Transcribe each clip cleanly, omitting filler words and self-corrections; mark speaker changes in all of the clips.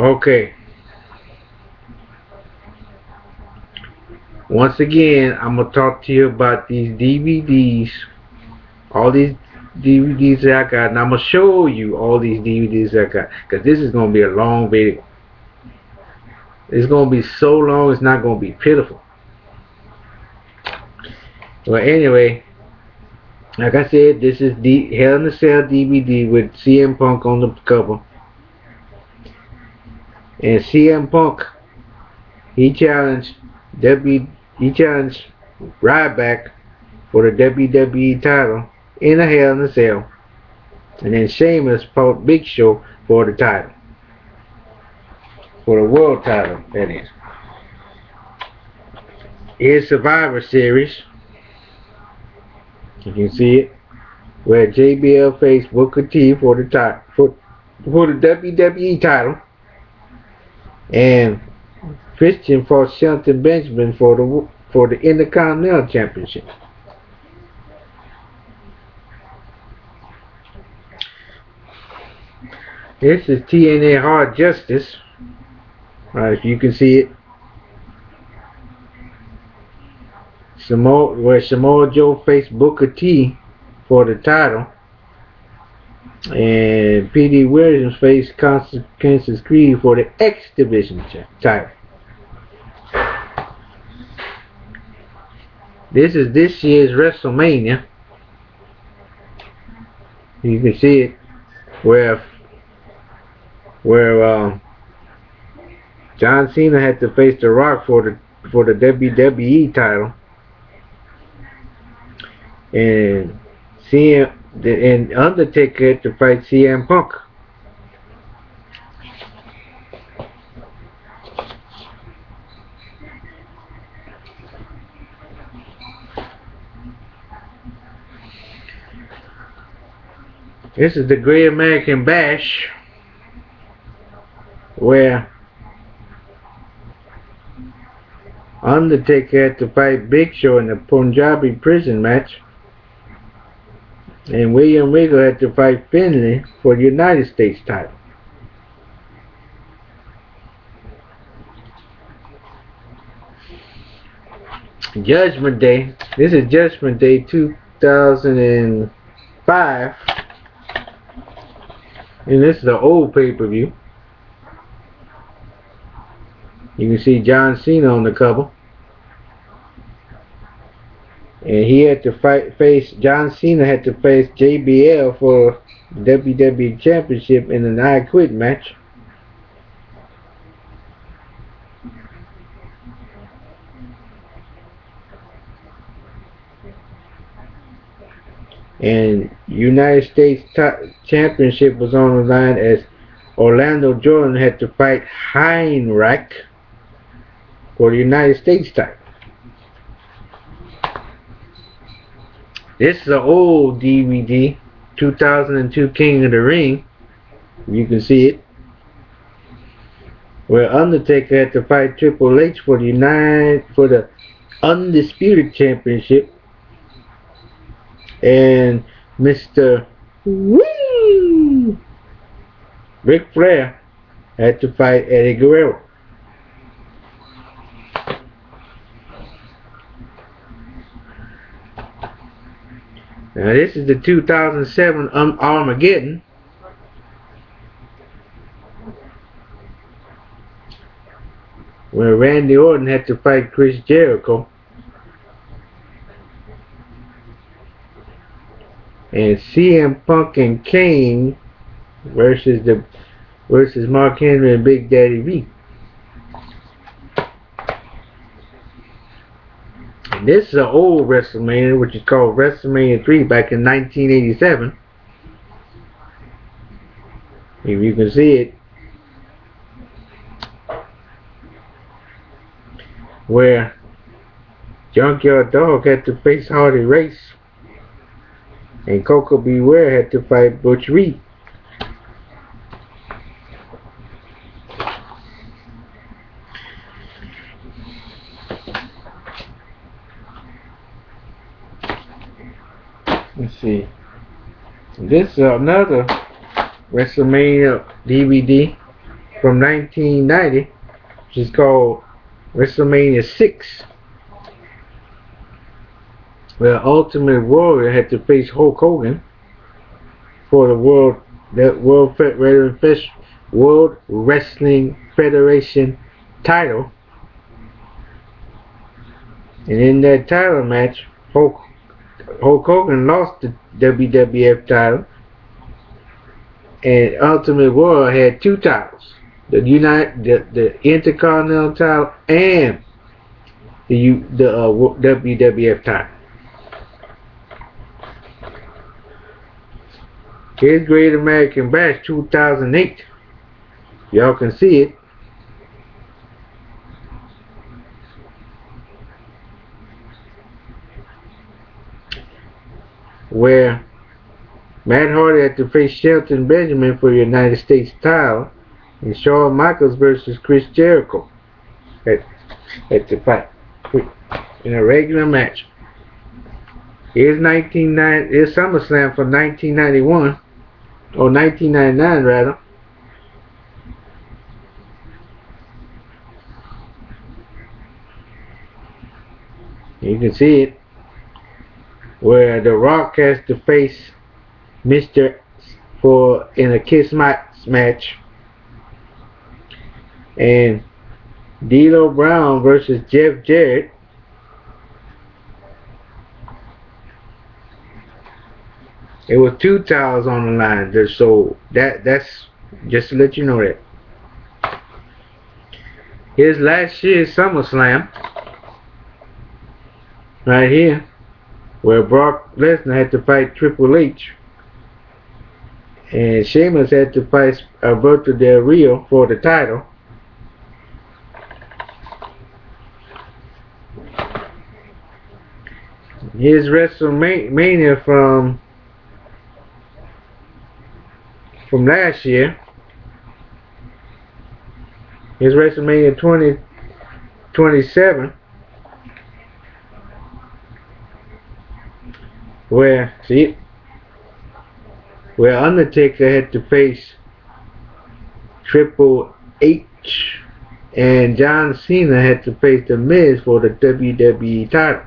Speaker 1: Okay. Once again, I'm gonna talk to you about these DVDs. All these DVDs that I got, and I'm gonna show you all these DVDs that I got, cause this is gonna be a long video. It's gonna be so long, it's not gonna be pitiful. Well, anyway, like I said, this is the Hell in a Cell DVD with CM Punk on the cover, and CM Punk he challenged W he challenged Ryback for the WWE title in a Hell in a Cell, and then Sheamus fought Big Show for the title, for the world title. That is. Here's Survivor Series. You can see it, where JBL faced Booker T for the for the WWE title, and Christian fought Shelton Benjamin for the Intercontinental Championship. This is TNA Hard Justice. If you can see it, where Samoa Joe faced Booker T for the title, and P.D. Williams faced Consequences Creed for the X Division title. This is this year's WrestleMania. You can see it, where John Cena had to face The Rock for the WWE title, and Undertaker had to fight CM Punk. This is the Great American Bash, where Undertaker had to fight Big Show in the Punjabi prison match, and William Regal had to fight Finlay for the United States title. Judgment Day. This is Judgment Day 2005. And this is the old pay-per-view. You can see John Cena on the cover. And he had to John Cena had to face JBL for the WWE Championship in an I Quit match. And United States Championship was on the line as Orlando Jordan had to fight Heinrich for the United States title. This is an old DVD, 2002 King of the Ring. You can see it, where Undertaker had to fight Triple H for the Undisputed Championship, and Mr. Woo! Ric Flair had to fight Eddie Guerrero. Now this is the 2007 Armageddon. Where Randy Orton had to fight Chris Jericho. And CM Punk and Kane versus Mark Henry and Big Daddy V. And this is an old WrestleMania, which is called WrestleMania 3 back in 1987. If you can see it, where Junkyard Dog had to face Hardy Race, and Coco Beware had to fight Butch Reed. Let's see. This is another WrestleMania DVD. from 1990, which is called WrestleMania 6, where Ultimate Warrior had to face Hulk Hogan for the World Wrestling Federation title. And in that title match, Hulk Hogan lost the WWF title, and Ultimate Warrior had two titles: the Intercontinental title and the WWF title. Here's Great American Bash 2008. Y'all can see it. Where Matt Hardy had to face Shelton Benjamin for the United States title, and Shawn Michaels versus Chris Jericho at the fight in a regular match. Here's SummerSlam from 1991, or 1999 rather. You can see it, where The Rock has to face Mr. in a Kiss match, and D'Lo Brown versus Jeff Jarrett. It was two titles on the line, so that's just to let you know that. Here's last year's SummerSlam, right here, where Brock Lesnar had to fight Triple H, and Sheamus had to fight Alberto Del Rio for the title. Here's WrestleMania from last year. Here's WrestleMania 27, where Undertaker had to face Triple H, and John Cena had to face The Miz for the WWE title.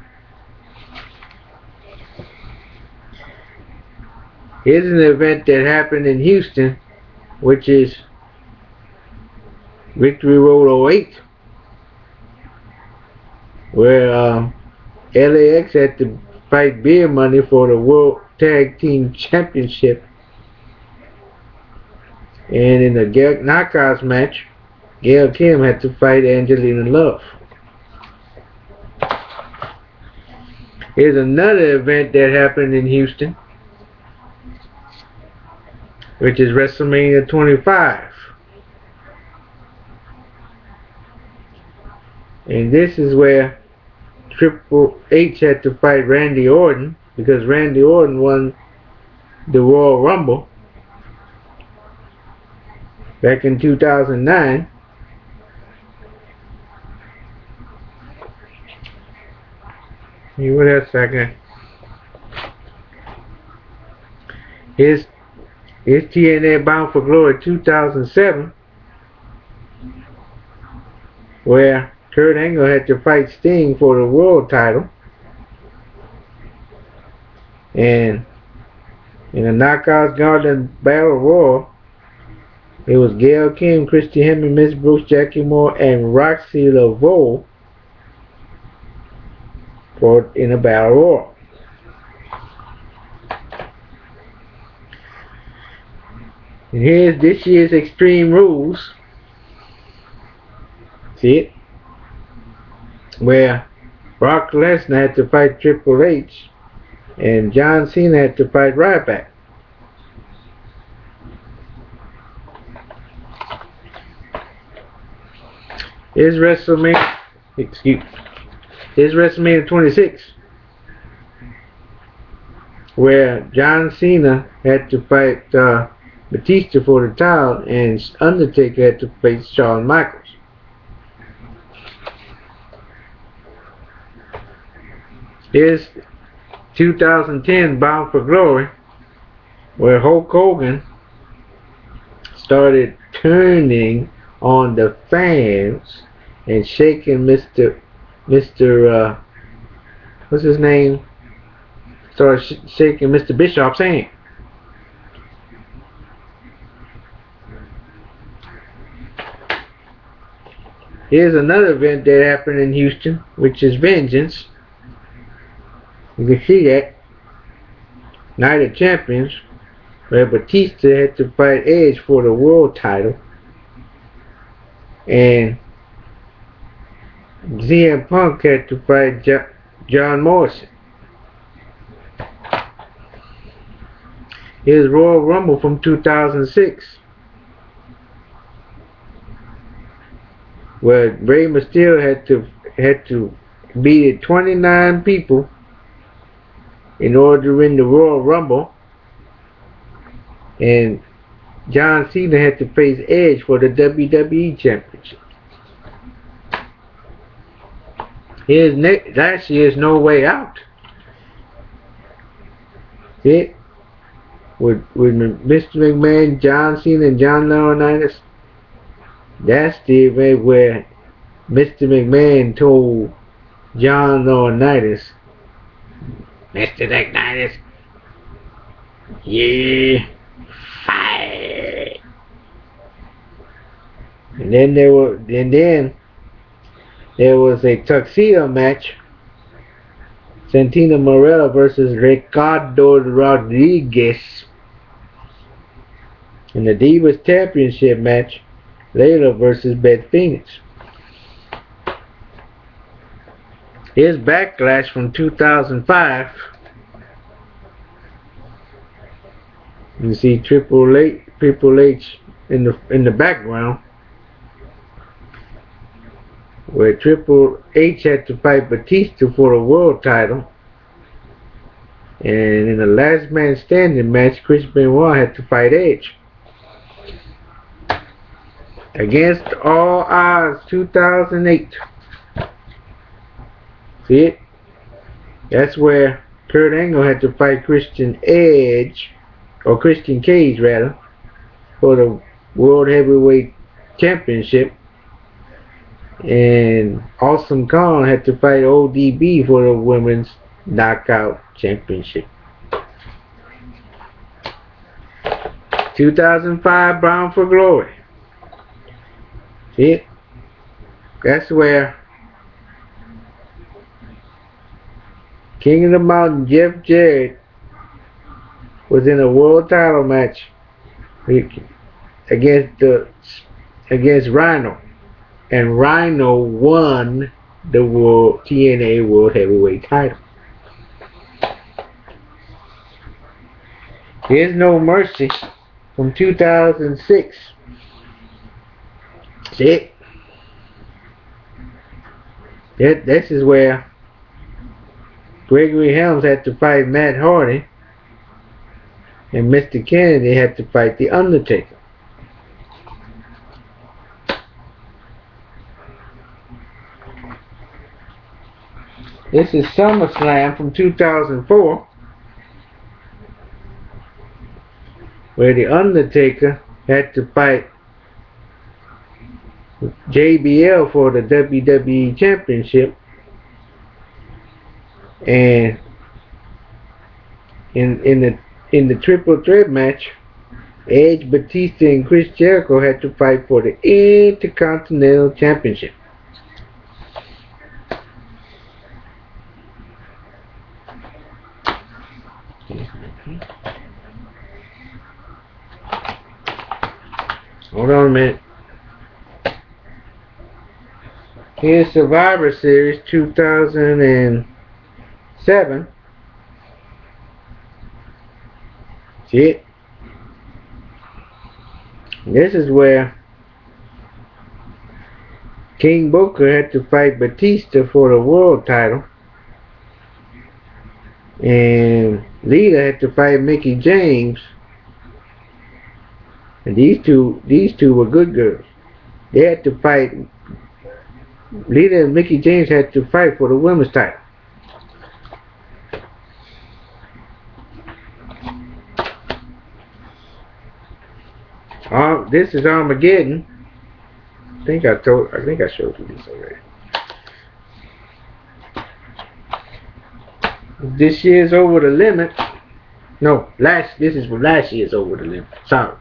Speaker 1: Here's an event that happened in Houston, which is Victory Road 08, where LAX had to fight Beer Money for the World Tag Team Championship. And in the Knockouts match, Gail Kim had to fight Angelina Love. Here's another event that happened in Houston, which is WrestleMania 25. And this is where Triple H had to fight Randy Orton, because Randy Orton won the Royal Rumble back in 2009. What else I got? Here's TNA Bound for Glory 2007, where Kurt Angle had to fight Sting for the world title. And in the Knockouts Garden Battle Royal, it was Gail Kim, Christy Hemme, Miss Bruce, Jackie Moore, and Roxy Laveau in a Battle Royal. And here's this year's Extreme Rules. See it? Where Brock Lesnar had to fight Triple H, and John Cena had to fight Ryback. Here's WrestleMania 26, where John Cena had to fight Batista for the title, and Undertaker had to face Shawn Michaels. Here's 2010 Bound for Glory, where Hulk Hogan started turning on the fans and shaking Mr. What's his name? Started shaking Mr. Bischoff's hand. Here's another event that happened in Houston, which is Vengeance. You can see that. Night of Champions, where Batista had to fight Edge for the world title. And CM Punk had to fight John Morrison. Here's Royal Rumble from 2006, where Rey Mysterio had to beat 29 people in order to win the Royal Rumble, and John Cena had to face Edge for the WWE Championship. Here's last year's No Way Out. See? With Mr. McMahon, John Cena, and John Laurinaitis. That's the event where Mr. McMahon told John Laurinaitis, Mr. McMahon, yeah, fight. And then there was a tuxedo match. Santino Marella versus Ricardo Rodriguez. In the Divas Championship match, Layla versus Beth Phoenix. Here's Backlash from 2005. You see Triple H in the background, where Triple H had to fight Batista for the world title. And in the last man standing match, Chris Benoit had to fight Edge. Against All Odds 2008. See it? That's where Kurt Angle had to fight Christian Cage rather, for the World Heavyweight Championship. And Awesome Kong had to fight ODB for the Women's Knockout Championship. 2005 Bound for Glory. See it? That's where King of the Mountain Jeff Jarrett was in a world title match against Rhino, and Rhino won the TNA World Heavyweight title. Here's No Mercy from 2006. See? This is where Gregory Helms had to fight Matt Hardy, and Mr. Kennedy had to fight The Undertaker. This is SummerSlam from 2004, where The Undertaker had to fight JBL for the WWE Championship. And in the triple threat match, Edge, Batista, and Chris Jericho had to fight for the Intercontinental Championship. Hold on a minute. Here's Survivor Series 2007. See it? This is where King Booker had to fight Batista for the world title, and Lita had to fight Mickie James. And these two were good girls. They had to fight. Lita and Mickie James had to fight for the women's title. This is Armageddon. I think I showed you this already. This year's Over the Limit. No, this is from last year's Over the Limit. Sorry.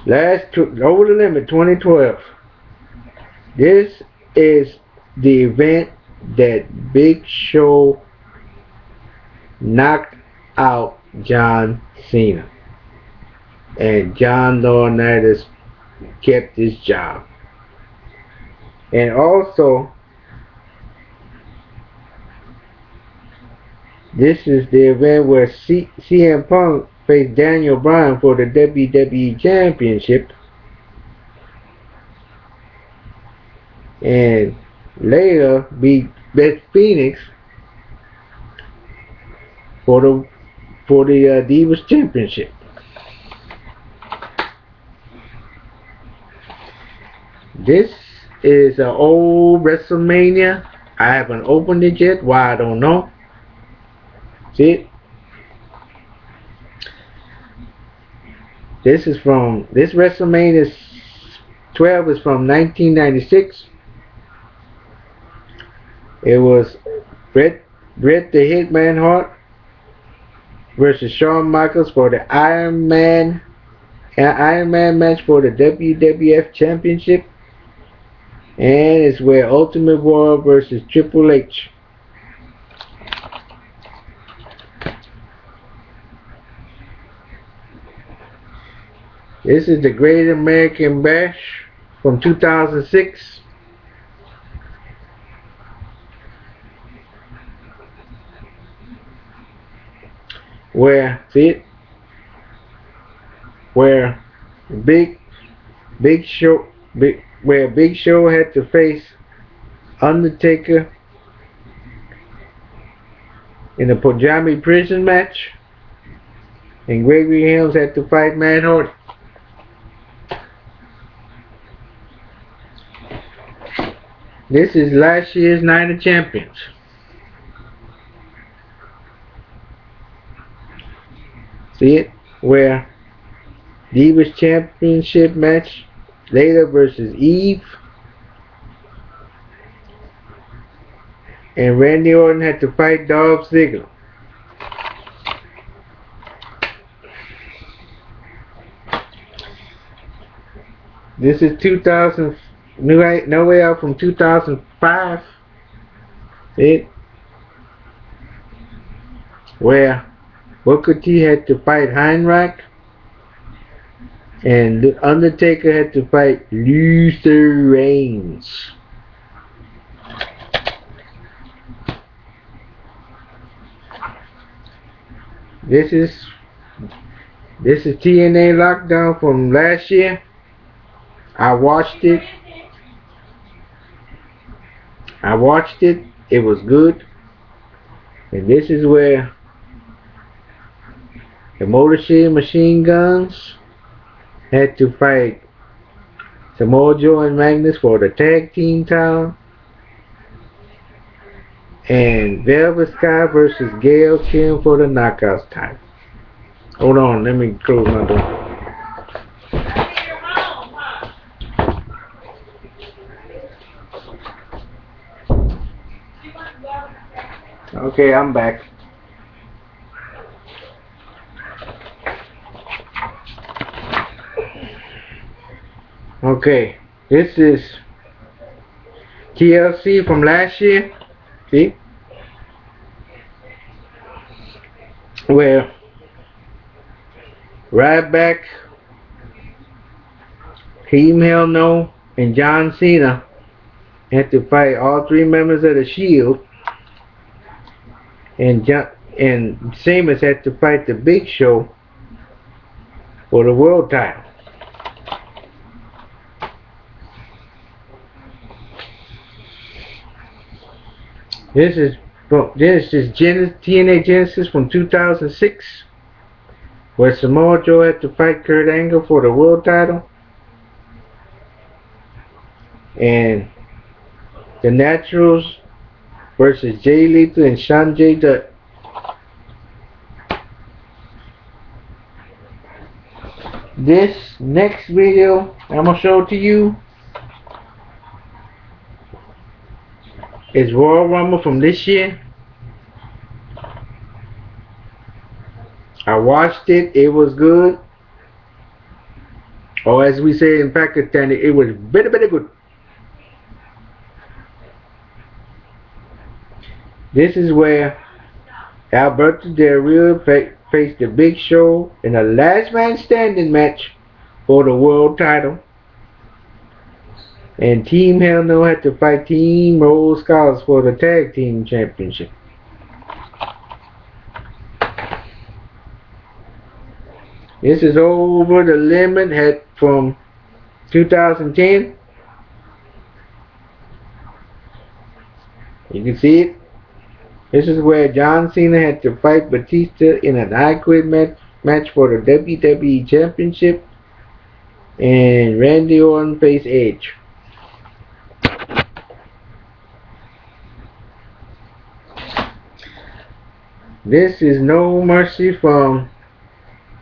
Speaker 1: Over the Limit 2012. This is the event that Big Show knocked out John Cena. And John Laurinaitis kept his job. And also, this is the event where CM Punk faced Daniel Bryan for the WWE Championship. And later beat Beth Phoenix for the Divas Championship. This is an old WrestleMania. I haven't opened it yet. Why, I don't know. See it? This WrestleMania 12 is from 1996. It was Bret the Hitman Hart versus Shawn Michaels for the Iron Man match for the WWF Championship. And it's where Ultimate Warrior versus Triple H. This is the Great American Bash from 2006. Where Big Show had to face Undertaker in a Punjabi prison match, and Gregory Helms had to fight Matt Hardy. This is last year's Night of Champions. See it? Where Divas Championship match, Layla versus Eve. And Randy Orton had to fight Dolph Ziggler. This is 2000. No Way Out from 2005. See? Where Booker T had to fight Heinrich, and The Undertaker had to fight Luther Reigns. This is TNA Lockdown from last year. I watched it. It was good. And this is where the Motor City Machine Guns had to fight Samoa Joe and Magnus for the tag team title. And Velvet Sky versus Gail Kim for the Knockouts title. Hold on, let me close my door. Okay, I'm back. Okay, this is TLC from last year. See? Where Ryback, Team Hell No, and John Cena had to fight all three members of the Shield. And Sheamus had to fight the Big Show for the world title. This is TNA Genesis from 2006, where Samoa Joe had to fight Kurt Angle for the world title, and the Naturals versus Jay Lethal and Sanjay Dutt. This next video I'm gonna show to you is Royal Rumble from this year. I watched it. It was good. Or as we say in Pakistani, it was very, very good. This is where Alberto Del Rio faced the Big Show in a last man standing match for the world title. And Team Hell No had to fight Team Rose Scholars for the tag team championship. This is Over the Limit from 2010. You can see it. This is where John Cena had to fight Batista in an I Quit match for the WWE Championship. And Randy Orton faced Edge. This is No Mercy from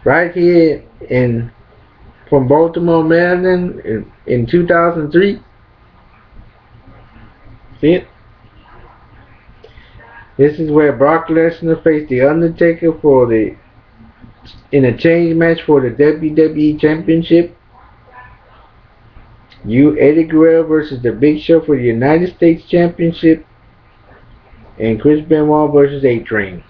Speaker 1: right here from Baltimore, Maryland in 2003. See it? This is where Brock Lesnar faced The Undertaker in a change match for the WWE Championship. Eddie Guerrero versus The Big Show for the United States Championship. And Chris Benoit versus A-Train.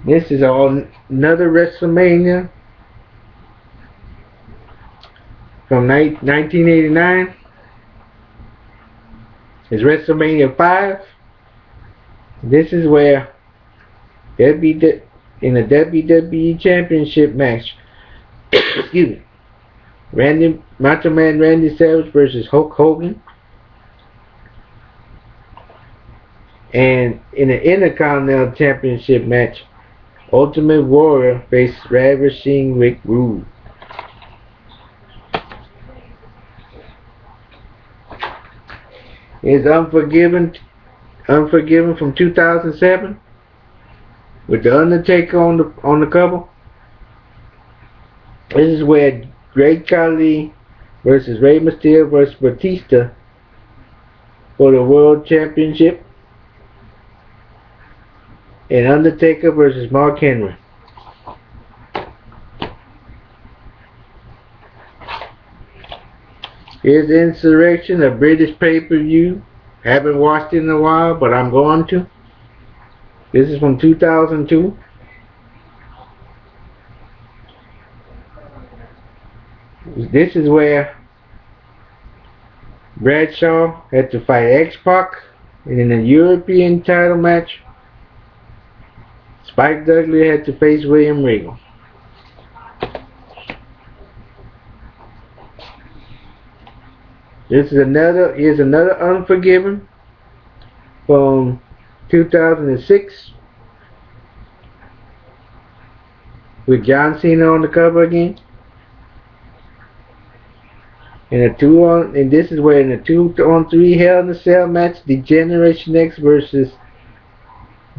Speaker 1: This is another WrestleMania from 1989. It's WrestleMania 5. This is where in the WWE Championship match, excuse me, Macho Man Randy Savage versus Hulk Hogan. And in the Intercontinental Championship match, Ultimate Warrior faced Ravishing Rick Rude. Is Unforgiven from 2007 with The Undertaker on the cover. This is where Great Khali versus Rey Mysterio versus Batista for the World Championship. And Undertaker versus Mark Henry. Here's Insurrection, a British pay-per-view. Haven't watched it in a while, but I'm going to. This is from 2002. This is where Bradshaw had to fight X-Pac in a European title match. Spike Dudley had to face William Regal. Here's another Unforgiven from 2006 with John Cena on the cover again. And this is where in a 2-on-3 Hell in a Cell match, the Generation X versus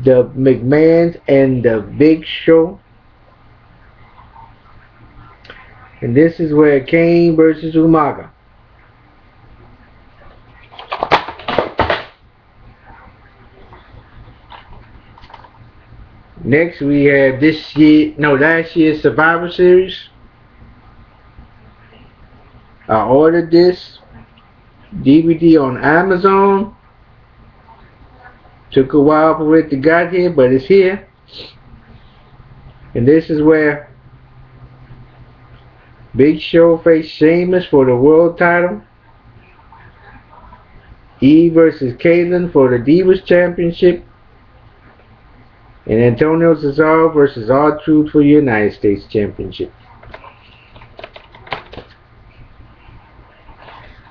Speaker 1: the McMahons and the Big Show. And this is where Kane versus Umaga. Next we have last year's Survivor Series. I ordered this DVD on Amazon. Took a while for it to get here, but it's here. And this is where Big Show faced Sheamus for the world title. Eve versus Kaitlyn for the Divas Championship. And Antonio Cesaro versus R-Truth for the United States Championship.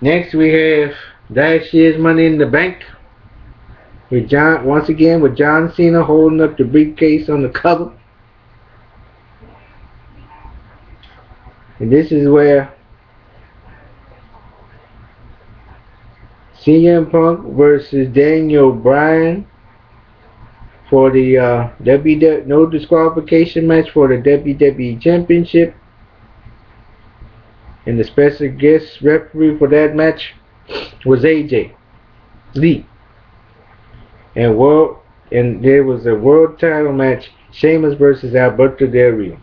Speaker 1: Next we have last year's Money in the Bank. Once again with John Cena holding up the briefcase on the cover. And this is where CM Punk versus Daniel Bryan for the no disqualification match for the WWE Championship. And the special guest referee for that match was AJ Lee. And there was a world title match, Sheamus versus Alberto Del Rio.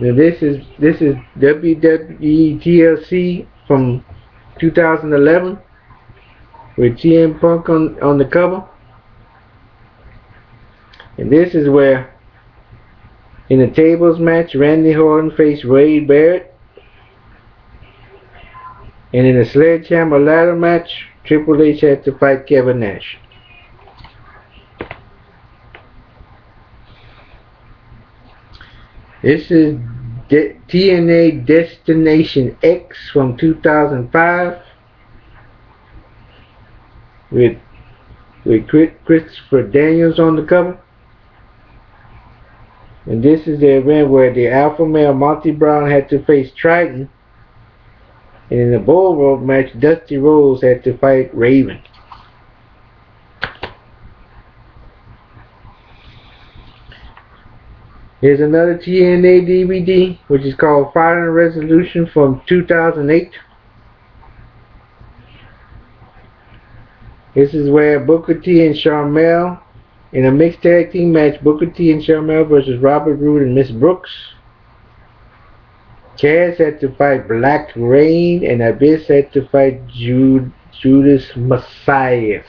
Speaker 1: Now this is WWE TLC from 2011 with CM Punk on the cover. And this is where in the tables match Randy Orton faced Wade Barrett. And in a sledgehammer ladder match, Triple H had to fight Kevin Nash. This is TNA Destination X from 2005 with Christopher Daniels on the cover. And this is the event where the alpha male Monty Brown had to face Triton. And in the bull rope match, Dusty Rhodes had to fight Raven. Here's another TNA DVD, which is called Final Resolution from 2008. This is where Booker T and Sharmell, in a mixed tag team match, Booker T and Sharmell versus Robert Roode and Miss Brooks. Cass had to fight Black Rain, and Abyss had to fight Judas Messiah.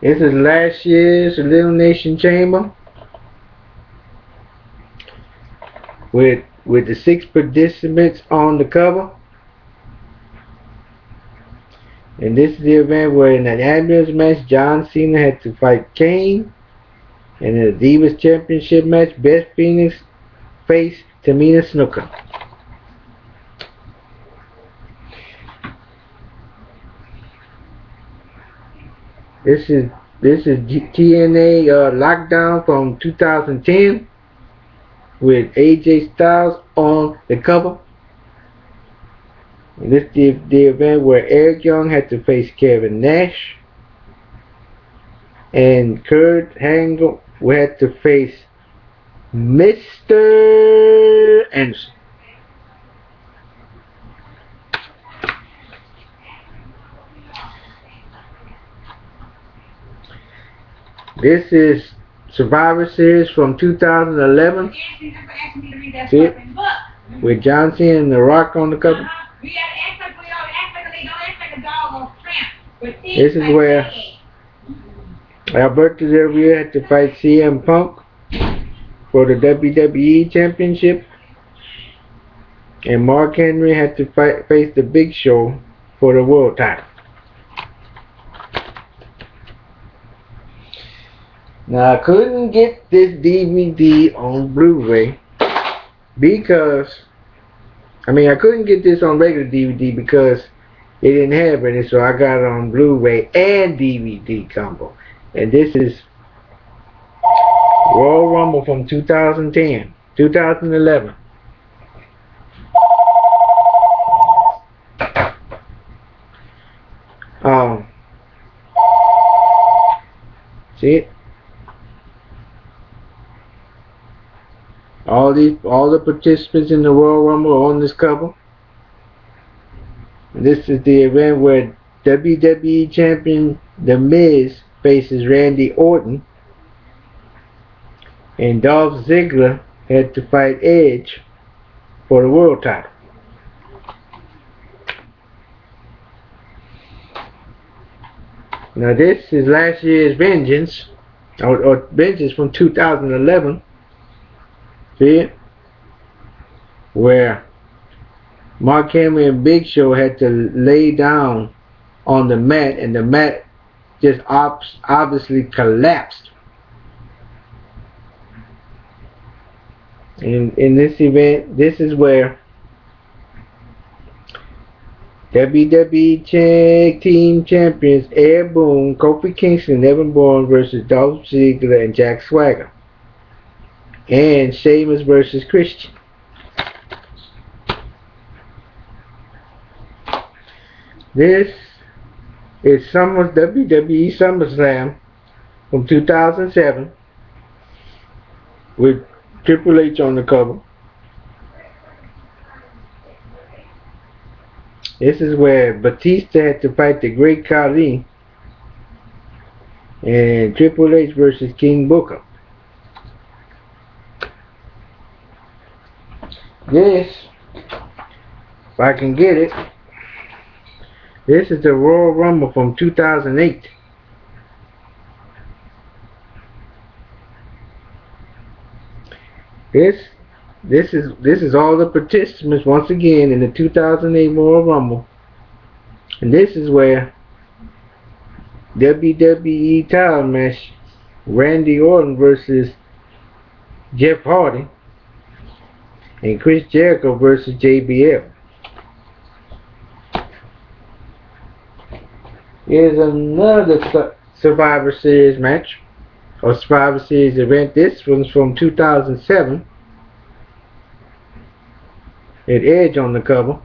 Speaker 1: This is last year's Elimination Chamber with the 6 participants on the cover. And this is the event where in an ambulance match, John Cena had to fight Kane. And in the Divas Championship match, Beth Phoenix faced Tamina Snuka. This is TNA Lockdown from 2010 with AJ Styles on the cover. And this is the event where Eric Young had to face Kevin Nash. And Kurt Angle had to face Mr. Anderson. This is Survivor Series from 2011. See it? With John Cena and The Rock on the cover. This is where Alberto Del Rio had to fight CM Punk for the WWE Championship. And Mark Henry had to face the Big Show for the world title. Now I couldn't get this DVD on Blu-ray because I couldn't get this on regular DVD because they didn't have any, so I got it on Blu-ray and DVD combo. And this is Royal Rumble from 2011. See it? All the participants in the Royal Rumble are on this cover. And this is the event where WWE Champion The Miz faces Randy Orton, and Dolph Ziggler had to fight Edge for the world title. Now this is last year's Vengeance, or Vengeance from 2011. See it? Where Mark Henry and Big Show had to lay down on the mat, and the mat just obviously collapsed. In this event, this is where WWE Tag Team Champions Ed Boon, Kofi Kingston, and Evan Bourne versus Dolph Ziggler and Jack Swagger. And Sheamus versus Christian. This is WWE SummerSlam from 2007 with Triple H on the cover. This is where Batista had to fight the Great Khali and Triple H versus King Booker. This, if I can get it, this is the Royal Rumble from 2008. This is all the participants once again in the 2008 Royal Rumble, and this is where WWE title match Randy Orton versus Jeff Hardy and Chris Jericho versus JBL. Here's another Survivor Series match or Survivor Series event. This one's from 2007. It Edge on the cover.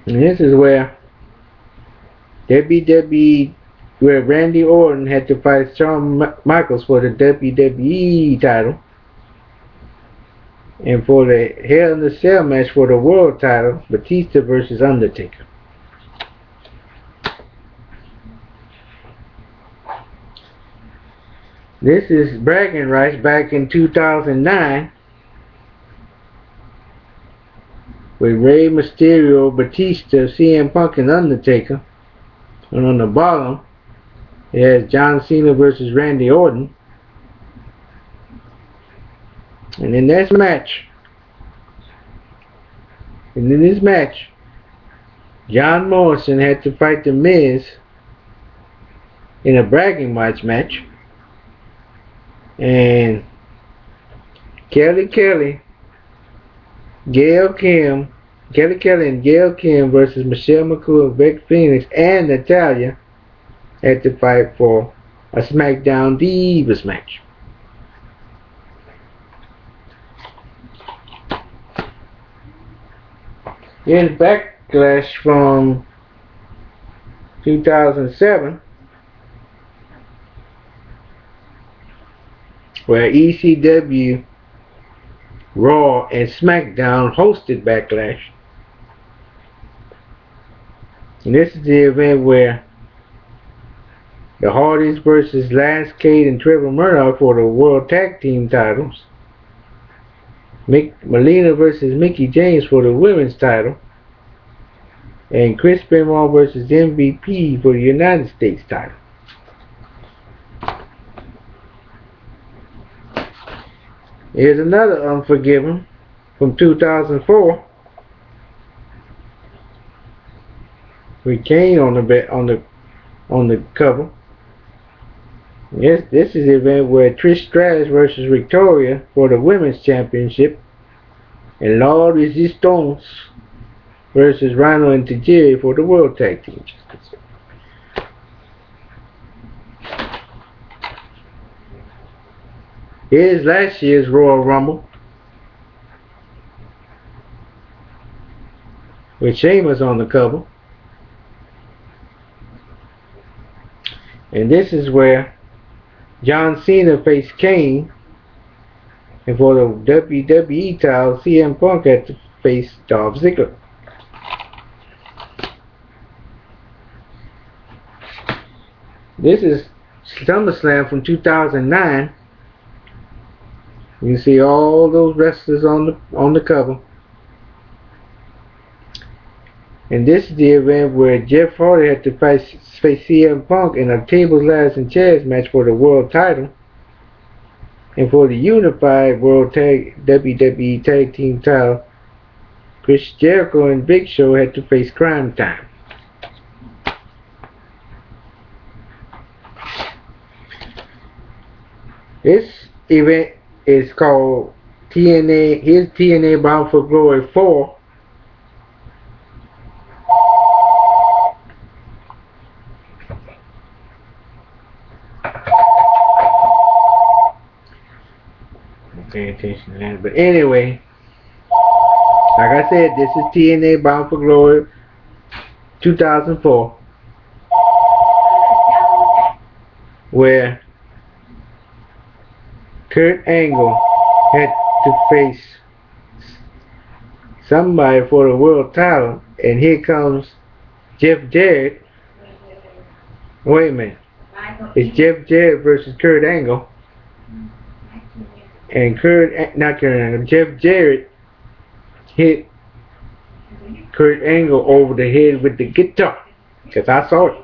Speaker 1: And this is where WWE, where Randy Orton had to fight Shawn Michaels for the WWE title. And for the Hell in a Cell match for the world title, Batista versus Undertaker. This is bragging rights back in 2009 with Rey Mysterio, Batista, CM Punk, and Undertaker. And on the bottom, it has John Cena versus Randy Orton. And in this match, John Morrison had to fight The Miz in a bragging rights match. And Kelly Kelly and Gail Kim versus Michelle McCool, Beck Phoenix, and Natalya had to fight for a SmackDown Divas match. Here's Backlash from 2007, where ECW, Raw, and SmackDown hosted Backlash. And this is the event where the Hardys versus Lance Cade and Trevor Murdoch for the World Tag Team titles. Melina versus Mickie James for the women's title. And Chris Benoit versus MVP for the United States title. Here's another Unforgiven from 2004 with Kane on the cover. Yes, this is the event where Trish Stratus versus Victoria for the women's championship, and La Resistance versus Rhino and Tajiri for the world tag team. Here's last year's Royal Rumble with Sheamus on the cover. And this is where John Cena faced Kane, and for the WWE title, CM Punk had to face Dolph Ziggler. This is SummerSlam from 2009. You can see all those wrestlers on the cover. And this is the event where Jeff Hardy had to face CM Punk in a tables, ladders, and chairs match for the world title. And for the unified World WWE Tag Team title, Chris Jericho and Big Show had to face Crime Time. This event is called TNA. Here's TNA Bound for Glory 4. Pay attention to that. But anyway, Like I said, this is TNA Bound for Glory 2004, where Kurt Angle had to face somebody for the world title, and here comes Jeff Jarrett. Wait a minute. It's Jeff Jarrett versus Kurt Angle. And Jeff Jarrett hit Kurt Angle over the head with the guitar. Because I saw it.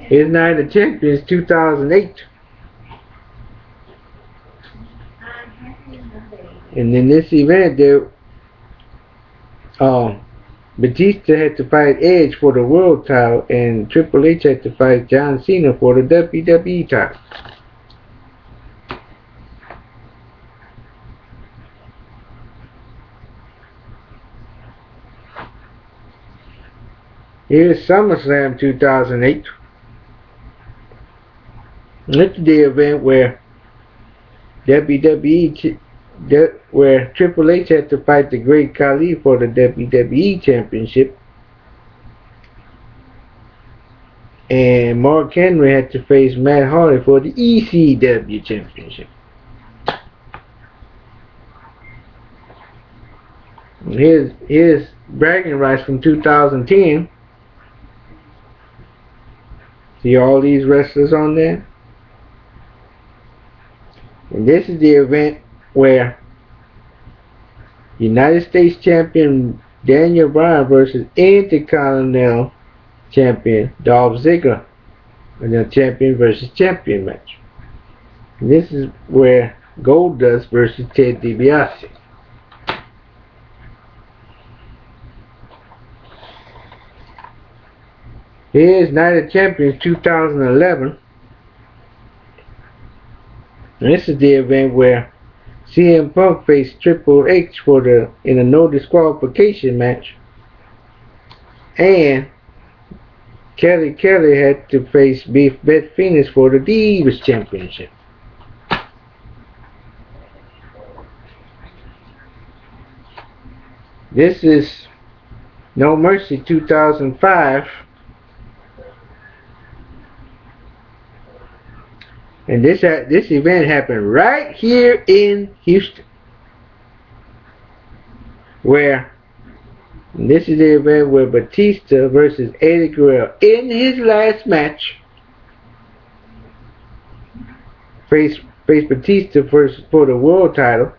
Speaker 1: His Night of Champions 2008. And in this event, Batista had to fight Edge for the world title, and Triple H had to fight John Cena for the WWE title. Here's SummerSlam 2008. This is the event where where Triple H had to fight the Great Khali for the WWE Championship, and Mark Henry had to face Matt Hardy for the ECW Championship. Here's bragging rights from 2010. See all these wrestlers on there? And this is the event where United States Champion Daniel Bryan versus Intercontinental Champion Dolph Ziggler in a champion versus champion match. And this is where Goldust versus Ted DiBiase. Here's Night of Champions 2011. And this is the event where CM Punk faced Triple H in a no disqualification match, and Kelly had to face Beth Phoenix for the Divas Championship. This is No Mercy 2005. And this event happened right here in Houston, where this is the event where Batista versus Eddie Guerrero in his last match faced Batista for the world title,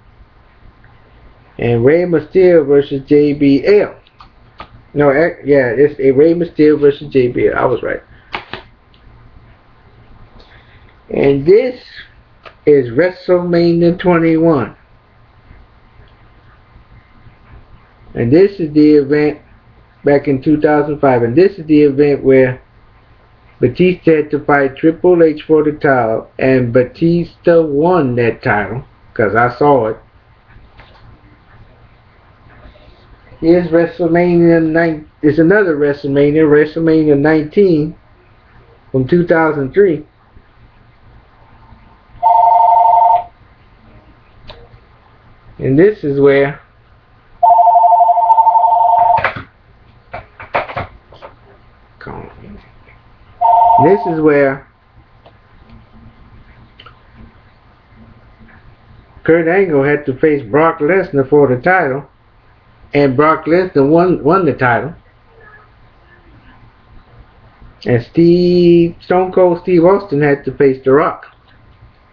Speaker 1: and Rey Mysterio versus JBL. No, yeah, it's a Rey Mysterio versus JBL. I was right. And this is WrestleMania 21. And this is the event back in 2005. And this is the event where Batista had to fight Triple H for the title. And Batista won that title, because I saw it. Here's WrestleMania 9. It's another WrestleMania 19 from 2003. And this is where Kurt Angle had to face Brock Lesnar for the title, and Brock Lesnar won the title. And Stone Cold Steve Austin had to face The Rock,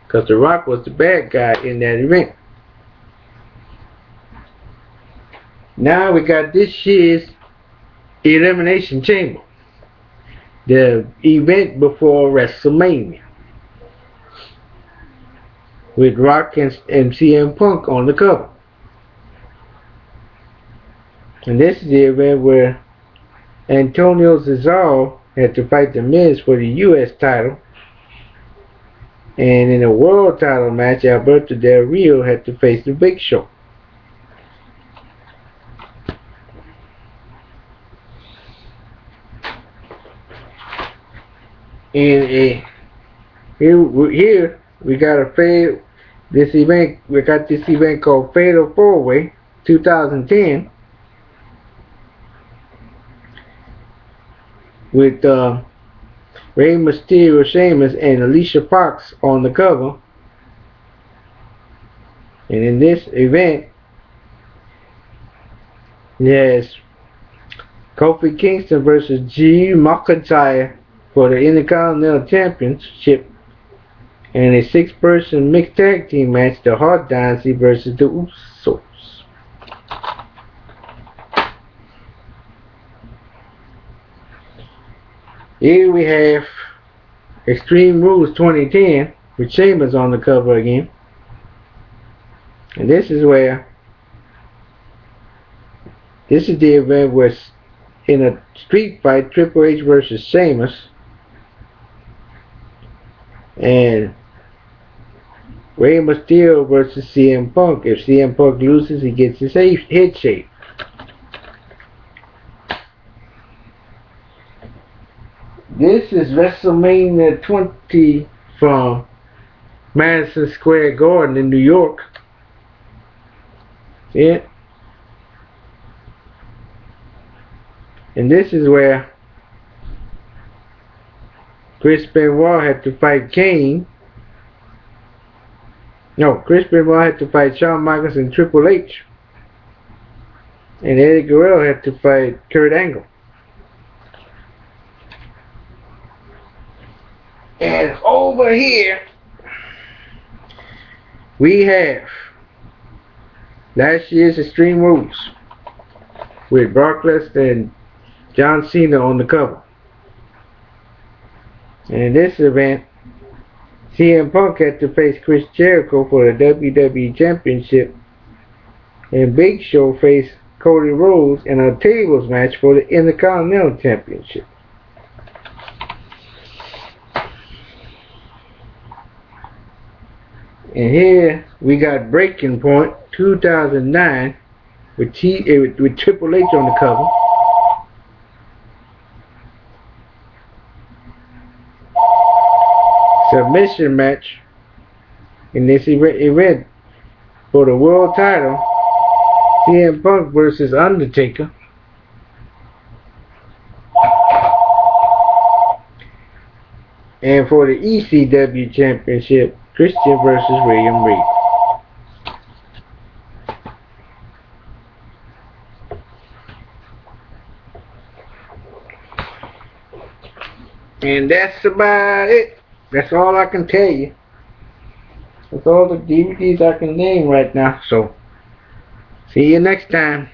Speaker 1: because The Rock was the bad guy in that event. Now we got this year's Elimination Chamber, the event before WrestleMania, with Rock and CM Punk on the cover. And this is the event where Antonio Cesaro had to fight The Miz for the U.S. title, and in a world title match, Alberto Del Rio had to face The Big Show. Here we got a fade. This event, we got this event called Fatal 4-Way 2010 with Rey Mysterio, Sheamus, and Alicia Fox on the cover. And in this event, there's Kofi Kingston versus Drew McIntyre for the Intercontinental Championship. And a 6-person mixed tag team match, the Hart Dynasty versus the Usos. Here we have Extreme Rules 2010 with Sheamus on the cover again. And this is the event where in a street fight, Triple H versus Sheamus. And Rey Mysterio versus CM Punk. If CM Punk loses, he gets his head shaved. This is WrestleMania 20 from Madison Square Garden in New York. Yeah. And this is where Chris Benoit had to fight Kane. No, Chris Benoit had to fight Shawn Michaels and Triple H. And Eddie Guerrero had to fight Kurt Angle. And over here, we have last year's Extreme Rules with Brock Lesnar and John Cena on the cover. And in this event, CM Punk had to face Chris Jericho for the WWE Championship, and Big Show faced Cody Rhodes in a tables match for the Intercontinental Championship. And here we got Breaking Point 2009 with Triple H on the cover. Submission match in this event for the world title, CM Punk versus Undertaker. And for the ECW Championship, Christian versus William Reed. And that's about it. That's all I can tell you. That's all the DVDs I can name right now. So, see you next time.